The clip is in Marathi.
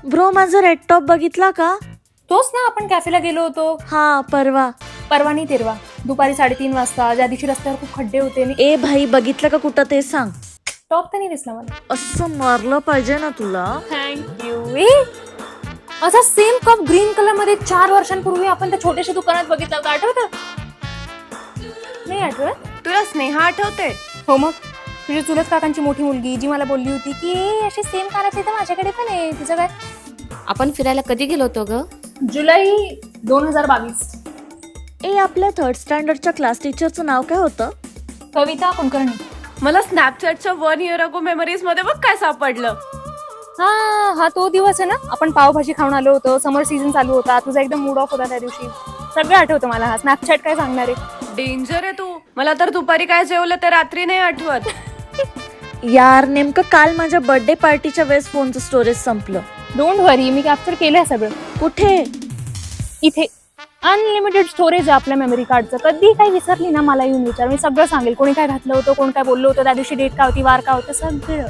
ब्रो माझा रेड टॉप बघितला का? तोच ना, आपण कॅफेला गेलो होतो. हा परवा. परवा नाही तेरवा, दुपारी 3:30 वाजता, ज्या दिवशी रस्त्यावर खूप खड्डे होते. ए भाई बघितलं का कुठं ते सांग. टॉप तर नाही दिसला मला. असं मारलं पाहिजे ना तुला. थँक्यू. असा सेम कप ग्रीन कलर मध्ये 4 वर्षांपूर्वी आपण त्या छोट्याशा दुकानात बघितला होता, आठवतं? नाही आठवत? तुला स्नेहा आठवते? हो मग, तुझी चुलत काकांची मोठी मुलगी जी मला बोलली होती की अशी सेम कानाचे तर माझ्याकडे पण आहे. तुझं काय? आपण फिरायला कधी गेलो होतो ग? जुलै 2022. ए आपल्या 3rd स्टँडर्डच्या क्लास टीचरचं नाव काय होतं? कविता कुलकर्णी. मला स्नॅपचॅटच्या 1 year ago मेमरीज मध्ये बघ काय सापडलं. हा तो दिवस आहे ना, आपण पावभाजी खाऊन आलो होतो. समर सीझन चालू होता, तुझा एकदम मूड ऑफ होता त्या दिवशी. सगळं आठवतं मला. हा स्नॅपचॅट काय सांगणार आहे. डेंजर आहे तू. मला तर दुपारी काय जेवलं ते रात्री नाही आठवत. यार नेमकं काल माझ्या बर्थडे पार्टीच्या वेळेस फोनचं स्टोरेज संपलं. डोंट वरी, मी कॅप्चर केलंय सगळं. कुठे? इथे अनलिमिटेड स्टोरेज आहे आपल्या मेमरी कार्डचं. कधी काही विसरली ना मला येऊन विचार, मी सगळं सांगेल. कोणी काय घातलं होतं, कोण काय बोललो होतं, त्या दिवशी डेट काय होती, वार काय होतं, सगळं.